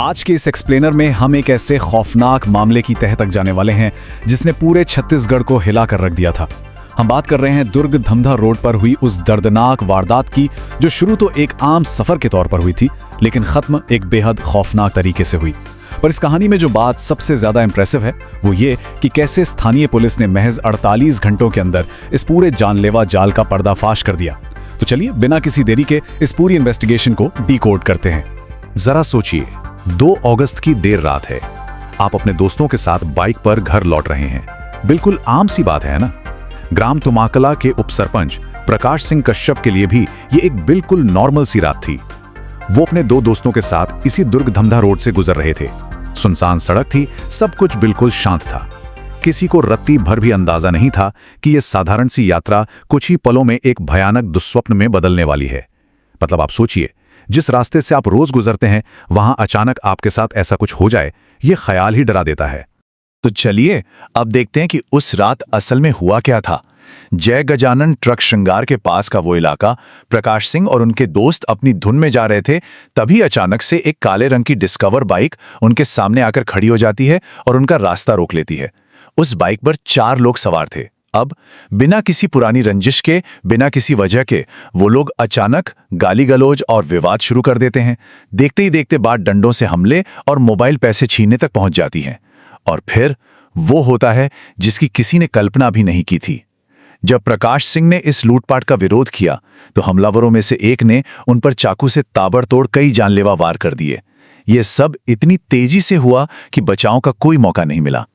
आज के इस एक्सप्लेनर में हम एक ऐसे खौफनाक मामले की तह तक जाने वाले हैं जिसने पूरे छत्तीसगढ़ को हिला कर रख दिया था। हम बात कर रहे हैं दुर्ग धमधा रोड पर हुई उस दर्दनाक वारदात की जो शुरू तो एक आम सफर के तौर पर हुई थी, लेकिन खत्म एक बेहद खौफनाक तरीके से हुई। पर इस कहानी में जो बात सबसे ज्यादा इंप्रेसिव है वो ये कि कैसे स्थानीय पुलिस ने महज 48 घंटों के अंदर इस पूरे जानलेवा जाल का पर्दाफाश कर दिया। तो चलिए बिना किसी देरी के इस पूरी इन्वेस्टिगेशन को डीकोड करते हैं। जरा सोचिए, 2 अगस्त की देर रात है। आप अपने दोस्तों के साथ बाइक पर घर लौट रहे हैं। बिल्कुल आम सी बात है ना। ग्राम तुमाकला के उप सरपंच प्रकाश सिंह कश्यप के लिए भी ये एक बिल्कुल नॉर्मल सी रात थी। वो अपने 2 दोस्तों के साथ इसी दुर्ग धमधा रोड से गुजर रहे थे। सुनसान सड़क थी, सब कुछ बिल्कुल शांत था। किसी को रत्ती भर भी अंदाजा नहीं था कि यह साधारण सी यात्रा कुछ ही पलों में एक भयानक दुस्वप्न में बदलने वाली है। मतलब आप सोचिए, जिस रास्ते से आप रोज गुजरते हैं वहां अचानक आपके साथ ऐसा कुछ हो जाए, यह ख्याल ही डरा देता है। तो चलिए अब देखते हैं कि उस रात असल में हुआ क्या था। जय गजानन ट्रक श्रृंगार के पास का वो इलाका, प्रकाश सिंह और उनके दोस्त अपनी धुन में जा रहे थे, तभी अचानक से एक काले रंग की डिस्कवर बाइक उनके सामने आकर खड़ी हो जाती है और उनका रास्ता रोक लेती है। उस बाइक पर 4 लोग सवार थे। अब बिना किसी पुरानी रंजिश के, बिना किसी वजह के वो लोग अचानक गाली गलौज और विवाद शुरू कर देते हैं। देखते ही देखते बात डंडों से हमले और मोबाइल पैसे छीनने तक पहुंच जाती है। और फिर वो होता है जिसकी किसी ने कल्पना भी नहीं की थी। जब प्रकाश सिंह ने इस लूटपाट का विरोध किया तो हमलावरों में से एक ने उन पर चाकू से ताबड़तोड़ कई जानलेवा वार कर दिए। ये सब इतनी तेजी से हुआ कि बचाव का कोई मौका नहीं मिला।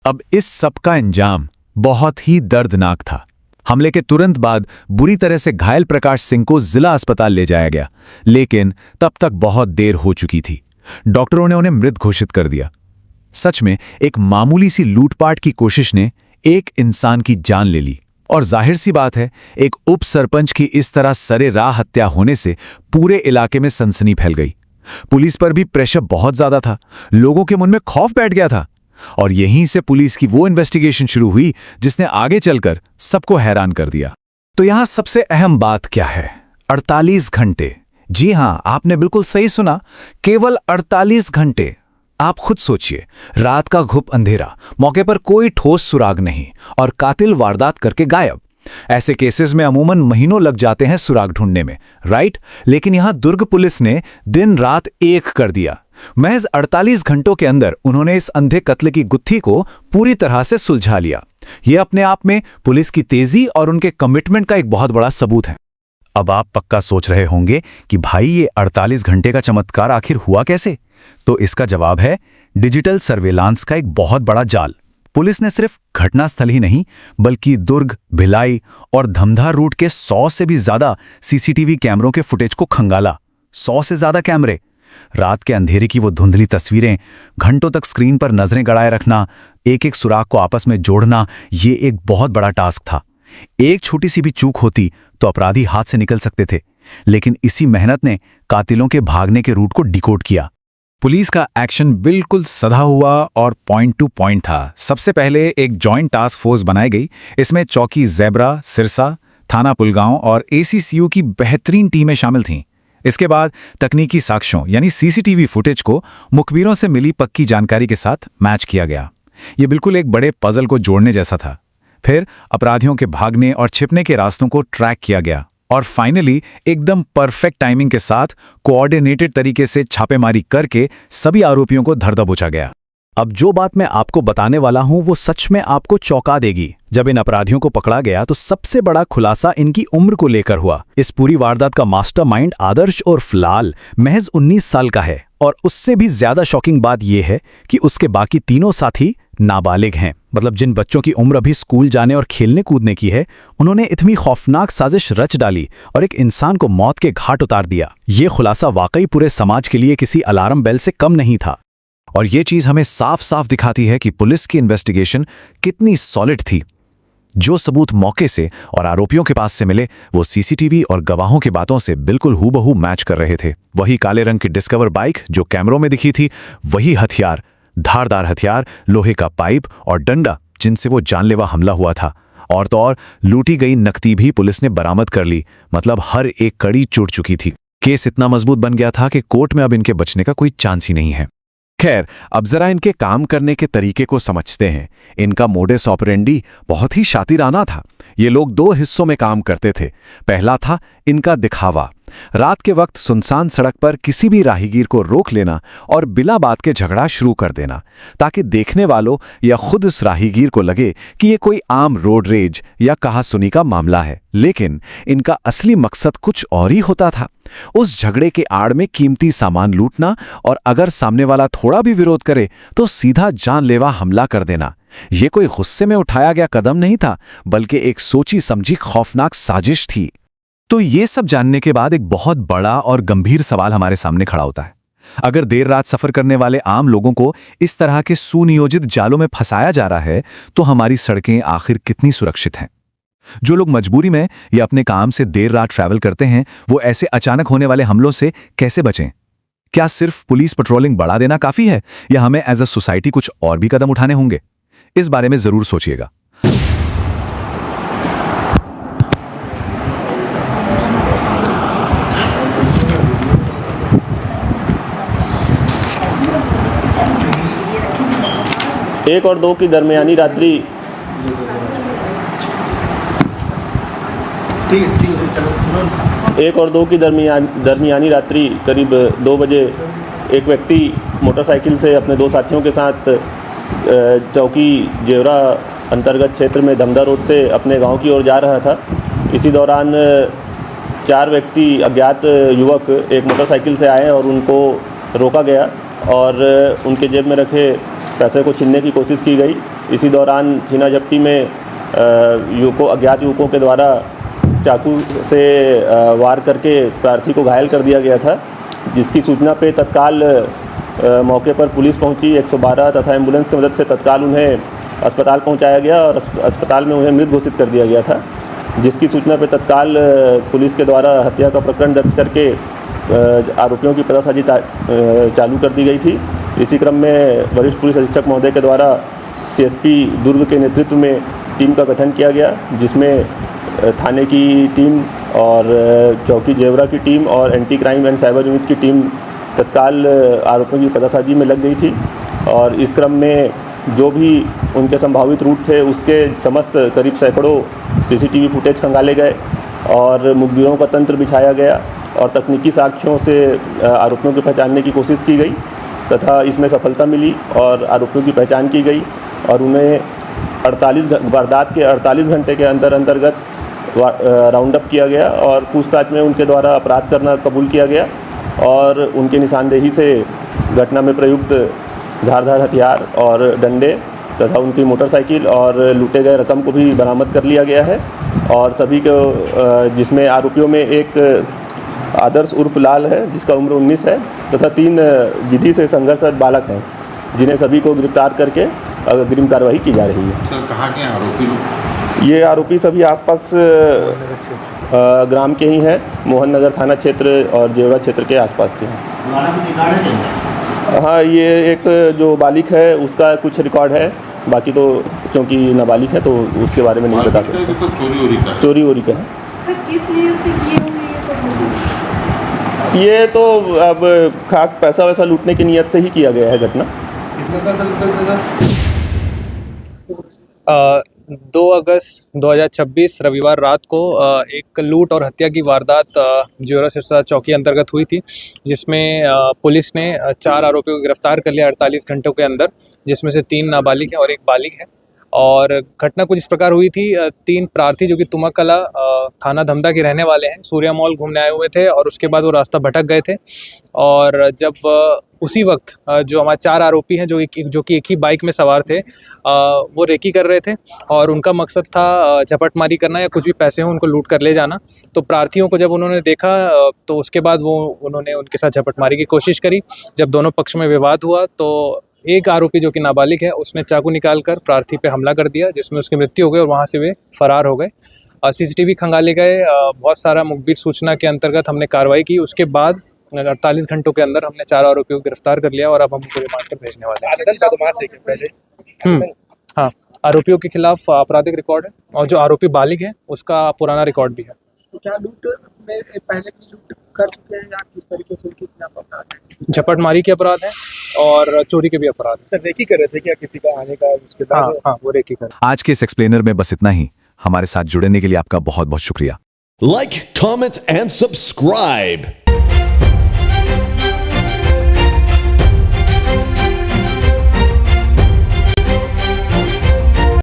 अब इस सब का अंजाम बहुत ही दर्दनाक था। हमले के तुरंत बाद बुरी तरह से घायल प्रकाश सिंह को जिला अस्पताल ले जाया गया, लेकिन तब तक बहुत देर हो चुकी थी। डॉक्टरों ने उन्हें मृत घोषित कर दिया। सच में एक मामूली सी लूटपाट की कोशिश ने एक इंसान की जान ले ली, और जाहिर सी बात है, एक उप सरपंच की इस तरह सरेराह हत्या होने से पूरे इलाके में सनसनी फैल गई। पुलिस पर भी प्रेशर बहुत ज्यादा था, लोगों के मन में खौफ बैठ गया था, और यहीं से पुलिस की वो इन्वेस्टिगेशन शुरू हुई जिसने आगे चलकर सबको हैरान कर दिया। तो यहां सबसे अहम बात क्या है? 48 घंटे। जी हां, आपने बिल्कुल सही सुना, केवल 48 घंटे। आप खुद सोचिए, रात का घुप अंधेरा, मौके पर कोई ठोस सुराग नहीं, और कातिल वारदात करके गायब। ऐसे केसेस में अमूमन महीनों लग जाते हैं सुराग ढूंढने में, राइट? लेकिन यहां दुर्ग पुलिस ने दिन रात एक कर दिया। महज 48 घंटों के अंदर उन्होंने इस अंधे कत्ल की गुत्थी को पूरी तरह से सुलझा लिया। यह अपने आप में पुलिस की तेजी और उनके कमिटमेंट का एक बहुत बड़ा सबूत है। अब आप पक्का सोच रहे होंगे कि भाई ये 48 घंटे का चमत्कार आखिर हुआ कैसे? तो इसका जवाब है डिजिटल सर्वेलांस का एक बहुत बड़ा जाल। पुलिस ने सिर्फ घटनास्थल ही नहीं, बल्कि दुर्ग, भिलाई और धमधा रूट के 100 से भी ज्यादा सीसीटीवी कैमरों के फुटेज को खंगाला। 100 से ज्यादा कैमरे। रात के अंधेरे की वो धुंधली तस्वीरें, घंटों तक स्क्रीन पर नजरें गड़ाए रखना, एक एक सुराग को आपस में जोड़ना, ये एक बहुत बड़ा टास्क था। एक छोटी सी भी चूक होती तो अपराधी हाथ से निकल सकते थे, लेकिन इसी मेहनत ने कातिलों के भागने के रूट को डिकोड किया। पुलिस का एक्शन बिल्कुल सधा हुआ और पॉइंट टू पॉइंट था। सबसे पहले एक जॉइंट टास्क फोर्स बनाई गई। इसमें चौकी ज़ेब्रा, सिरसा, थाना पुलगांव और एसीसीयू की बेहतरीन टीमें शामिल थीं। इसके बाद तकनीकी साक्ष्यों यानी सीसीटीवी फुटेज को मुखबिरों से मिली पक्की जानकारी के साथ मैच किया गया। ये बिल्कुल एक बड़े पजल को जोड़ने जैसा था। फिर अपराधियों के भागने और छिपने के रास्तों को ट्रैक किया गया, और फाइनली एकदम परफेक्ट टाइमिंग के साथ कोऑर्डिनेटेड तरीके से छापेमारी करके सभी आरोपियों को धर दबोचा गया। अब जो बात मैं आपको बताने वाला हूं वो सच में आपको चौंका देगी। जब इन अपराधियों को पकड़ा गया तो सबसे बड़ा खुलासा इनकी उम्र को लेकर हुआ। इस पूरी वारदात का मास्टरमाइंड आदर्श और फिलहाल महज 19 साल का है, और उससे भी ज्यादा शॉकिंग बात यह है कि उसके बाकी तीनों साथी नाबालिग हैं। मतलब जिन बच्चों की उम्र अभी स्कूल जाने और खेलने कूदने की है, उन्होंने इतनी खौफनाक साजिश रच डाली और एक इंसान को मौत के घाट उतार दिया। ये खुलासा वाकई पूरे समाज के लिए किसी अलार्म बेल से कम नहीं था। और ये चीज हमें साफ साफ दिखाती है कि पुलिस की इन्वेस्टिगेशन कितनी सॉलिड थी। जो सबूत मौके से और आरोपियों के पास से मिले वो सीसीटीवी और गवाहों की बातों से बिल्कुल हूबहू मैच कर रहे थे। वही काले रंग की डिस्कवर बाइक जो कैमरों में दिखी थी, वही हथियार, धारदार हथियार, लोहे का पाइप और डंडा जिनसे वो जानलेवा हमला हुआ था, और तो और लूटी गई नकदी भी पुलिस ने बरामद कर ली। मतलब हर एक कड़ी जुड़ चुकी थी। केस इतना मजबूत बन गया था कि कोर्ट में अब इनके बचने का कोई चांस ही नहीं है। खैर, अब जरा इनके काम करने के तरीके को समझते हैं। इनका मोडस ऑपरेंडी बहुत ही शातिराना था। ये लोग दो हिस्सों में काम करते थे। पहला था इनका दिखावा। रात के वक्त सुनसान सड़क पर किसी भी राहगीर को रोक लेना और बिना बात के झगड़ा शुरू कर देना, ताकि देखने वालों या खुद इस राहगीर को लगे कि ये कोई आम रोड रेज या कहासुनी का मामला है। लेकिन इनका असली मकसद कुछ और ही होता था। उस झगड़े के आड़ में कीमती सामान लूटना और अगर सामने वाला थोड़ा भी विरोध करे तो सीधा जानलेवा हमला कर देना। ये कोई गुस्से में उठाया गया कदम नहीं था, बल्कि एक सोची समझी खौफनाक साजिश थी। तो ये सब जानने के बाद एक बहुत बड़ा और गंभीर सवाल हमारे सामने खड़ा होता है। अगर देर रात सफर करने वाले आम लोगों को इस तरह के सुनियोजित जालों में फंसाया जा रहा है, तो हमारी सड़कें आखिर कितनी सुरक्षित हैं? जो लोग मजबूरी में या अपने काम से देर रात ट्रैवल करते हैं, वो ऐसे अचानक होने वाले हमलों से कैसे बचें? क्या सिर्फ पुलिस पेट्रोलिंग बढ़ा देना काफी है, या हमें एज अ सोसाइटी कुछ और भी कदम उठाने होंगे? इस बारे में जरूर सोचिएगा। एक और दो की दरमियानी रात्रि दरमियानी रात्रि करीब 2 बजे एक व्यक्ति मोटरसाइकिल से अपने दो साथियों के साथ चौकी जेवरा अंतर्गत क्षेत्र में धमदा रोड से अपने गांव की ओर जा रहा था। इसी दौरान 4 व्यक्ति अज्ञात युवक एक मोटरसाइकिल से आए और उनको रोका गया और उनके जेब में रखे पैसे को छीनने की कोशिश की गई। इसी दौरान छीना झपटी में अज्ञात युवकों के द्वारा चाकू से वार करके प्रार्थी को घायल कर दिया गया था, जिसकी सूचना पे तत्काल मौके पर पुलिस पहुंची। 112 तथा एम्बुलेंस की मदद से तत्काल उन्हें अस्पताल पहुंचाया गया और अस्पताल में उन्हें मृत घोषित कर दिया गया था, जिसकी सूचना पे तत्काल पुलिस के द्वारा हत्या का प्रकरण दर्ज करके आरोपियों की पतासाजी चालू कर दी गई थी। इसी क्रम में वरिष्ठ पुलिस अधीक्षक महोदय के द्वारा CSP दुर्ग के नेतृत्व में टीम का गठन किया गया, जिसमें थाने की टीम और चौकी जेवरा की टीम और anti crime and cyber unit की टीम तत्काल आरोपियों की पतासाजी में लग गई थी। और इस क्रम में जो भी उनके संभावित रूट थे, उसके समस्त करीब सैकड़ों CCTV फुटेज खंगाले गए और मुखबिरों का तंत्र बिछाया गया और तकनीकी साक्ष्यों से आरोपियों को पहचानने की कोशिश की गई तथा इसमें सफलता मिली और आरोपियों की पहचान की गई और उन्हें वारदात के 48 घंटे के अंतर्गत राउंड अप किया गया और पूछताछ में उनके द्वारा अपराध करना कबूल किया गया और उनके निशानदेही से घटना में प्रयुक्त धारदार हथियार और डंडे तथा उनकी मोटरसाइकिल और लूटे गए रकम को भी बरामद कर लिया गया है। और सभी को, जिसमें आरोपियों में एक आदर्श उर्फ लाल है जिसका उम्र 19 है तथा 3 विधि से संघर्षरत बालक हैं, जिन्हें सभी को गिरफ्तार करके अग्रिम कार्रवाई की जा रही है। सर, कहाँ के आरोपी लोग? ये आरोपी सभी आसपास ग्राम के ही हैं, मोहन नगर थाना क्षेत्र और जेवरा क्षेत्र के आसपास के हैं। हाँ, ये एक जो बालिक है उसका कुछ रिकॉर्ड है, बाकी तो क्योंकि नाबालिग है तो उसके बारे में नहीं बता सकते। चोरी वोरी का है। सर, किस लिए से किए होंगे ये सब? ये तो अब खास पैसा वैसा लूटने की नियत से ही किया गया है घटना। कितना पैसा लूटा था? 2 अगस्त 2026 रविवार रात को एक लूट और हत्या की वारदात जेवरा सिरसा चौकी अंतर्गत हुई थी, जिसमें पुलिस ने 4 आरोपियों को गिरफ्तार कर लिया 48 घंटों के अंदर, जिसमें से 3 नाबालिग हैं और 1 बालिग है। और घटना कुछ इस प्रकार हुई थी। 3 प्रार्थी जो कि तुमकला थाना धमदा के रहने वाले हैं, सूर्या मॉल घूमने आए हुए थे और उसके बाद वो रास्ता भटक गए थे और जब उसी वक्त जो हमारे 4 आरोपी हैं जो कि एक ही बाइक में सवार थे, वो रेकी कर रहे थे और उनका मकसद था झपटमारी करना या कुछ भी पैसे हों उनको लूट कर ले जाना। तो प्रार्थियों को जब उन्होंने देखा तो उसके बाद उन्होंने उनके साथ झपटमारी की कोशिश करी। जब दोनों पक्ष में विवाद हुआ तो एक आरोपी जो कि नाबालिग है उसने चाकू निकालकर प्रार्थी पे हमला कर दिया, जिसमें उसकी मृत्यु हो गई और वहाँ से वे फरार हो गए। CCTV खंगाले गए। बहुत सारा मुखबिर सूचना के अंतर्गत हमने कार्रवाई की। उसके बाद 48 घंटों के अंदर हमने 4 आरोपियों को गिरफ्तार कर लिया और अब हम उनको रिमांड पर भेजने वाले हैं। हाँ, आरोपियों के खिलाफ आपराधिक रिकॉर्ड है और जो आरोपी बालिग है उसका पुराना रिकॉर्ड भी है। क्या लूट में पहले की लूट कर चुके हैं या किस तरीके से उनकी क्या अपराध है? झपटमारी के अपराध हैं और चोरी के भी अपराध हैं। सर रेकी कर रहे थे क्या किसी का आने का उसके हाँ बाद? हाँ, वो रेकी कर। आज के इस एक्सप्लेनर में बस इतना ही। हमारे साथ जुड़ने के लिए आपका बहुत बहुत शुक्रिया। Like, comment, and subscribe.